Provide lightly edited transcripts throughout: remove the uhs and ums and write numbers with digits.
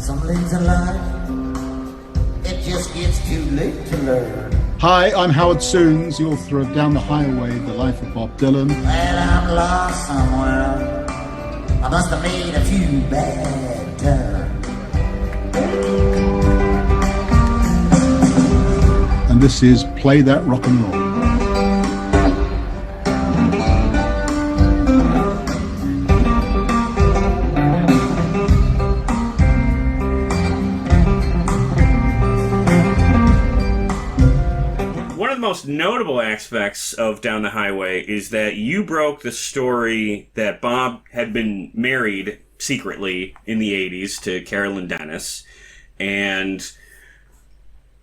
Some things in life, it just gets too late to learn. Hi, I'm Howard Sounes, the author of Down the Highway, The Life of Bob Dylan. Well, I'm lost somewhere. I must have made a few bad turns. And this is Play That Rock and Roll. Most notable aspects of Down the Highway is that you broke the story that Bob had been married secretly in the 80s to Carolyn Dennis, and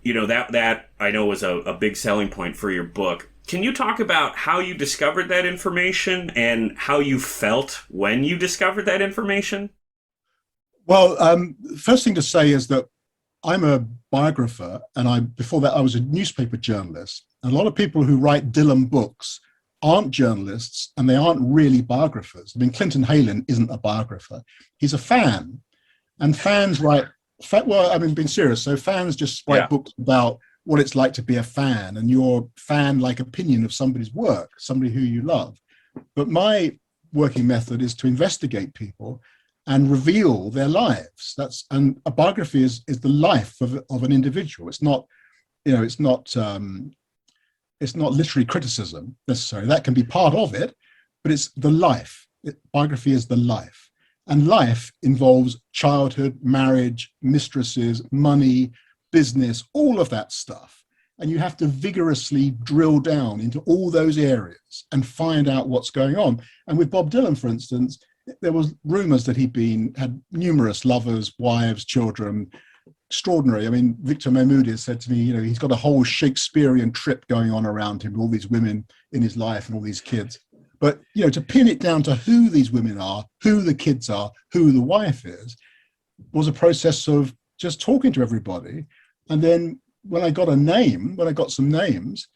you know that I know was a big selling point for your book. Can you talk about how you discovered that information and how you felt when you discovered that information? Well, first thing to say is that I'm a biographer, and before that I was a newspaper journalist. And a lot of people who write Dylan books aren't journalists, and they aren't really biographers. I mean, Clinton Halen isn't a biographer. He's a fan, and fans write, well, I mean, being serious, so fans just write books about what it's like to be a fan and your fan-like opinion of somebody's work, somebody who you love. But my working method is to investigate people and reveal their lives. And a biography is the life of an individual. It's not, you know, it's not literary criticism necessarily. That can be part of it, but it's the life. Biography is the life. And life involves childhood, marriage, mistresses, money, business, all of that stuff. And you have to vigorously drill down into all those areas and find out what's going on. And with Bob Dylan, for instance, there was rumors that had numerous lovers, wives, children. Extraordinary. I mean, Victor Mahmoudi said to me, you know, he's got a whole Shakespearean trip going on around him, all these women in his life and all these kids. But, you know, to pin it down to who these women are, who the kids are, who the wife is, was a process of just talking to everybody. And then when I got some names,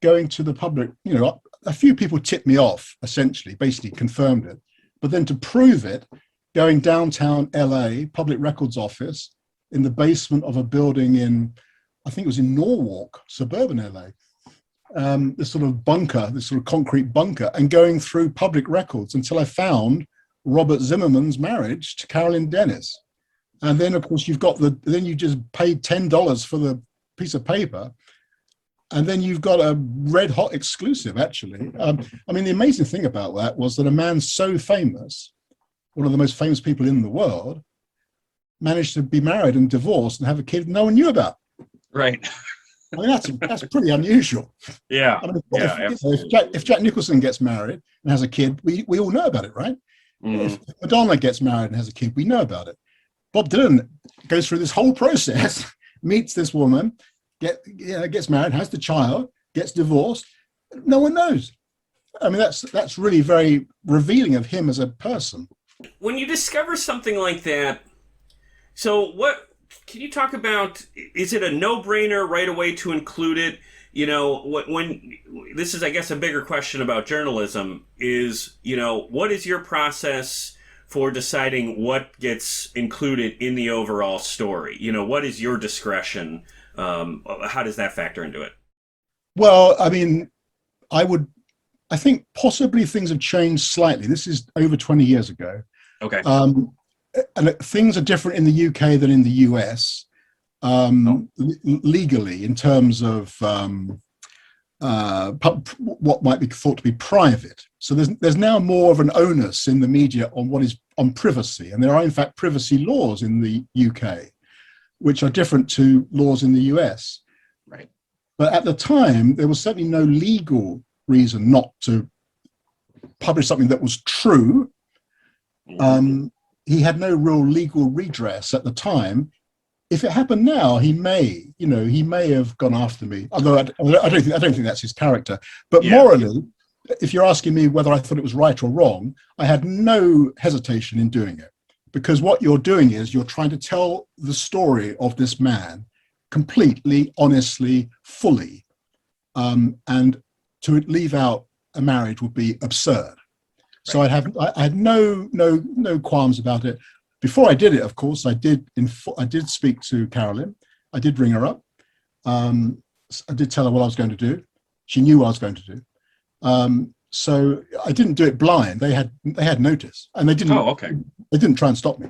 going to the public, you know, a few people tipped me off, essentially, basically confirmed it. But then to prove it, going downtown LA, Public Records Office, in the basement of a building I think it was in Norwalk, suburban LA, this sort of bunker, this sort of concrete bunker, and going through public records until I found Robert Zimmerman's marriage to Carolyn Dennis. And then, of course, then you just paid $10 for the piece of paper, and then you've got a red hot exclusive, actually. I mean, the amazing thing about that was that a man so famous, one of the most famous people in the world, managed to be married and divorced and have a kid no one knew about. Right. I mean, that's pretty unusual. Yeah. I mean, if Jack Nicholson gets married and has a kid, we all know about it, right? If Madonna gets married and has a kid, we know about it. Bob Dylan goes through this whole process, meets this woman, gets married, has the child, gets divorced. No one knows. I mean, that's really very revealing of him as a person. When you discover something like that, so what can you talk about? Is it a no-brainer right away to include it? You know, when this is, I guess, a bigger question about journalism is, you know, what is your process for deciding what gets included in the overall story? You know, what is your discretion? How does that factor into it? Well, I mean, I think possibly things have changed slightly. This is over 20 years ago. Okay. And things are different in the UK than in the US, legally, in terms of what might be thought to be private. So there's now more of an onus in the media on what is on privacy, and there are in fact privacy laws in the UK, which are different to laws in the US. Right. But at the time, there was certainly no legal reason not to publish something that was true. He had no real legal redress at the time. If it happened now, he may have gone after me. Although I don't think that's his character. But morally, if you're asking me whether I thought it was right or wrong, I had no hesitation in doing it, because what you're doing is you're trying to tell the story of this man completely, honestly, fully, and to leave out a marriage would be absurd. So I had no qualms about it. Before I did it, of course, I did speak to Carolyn. I did ring her up. I did tell her what I was going to do. She knew what I was going to do. So I didn't do it blind. They had notice, and they didn't. Oh, okay. They didn't try and stop me.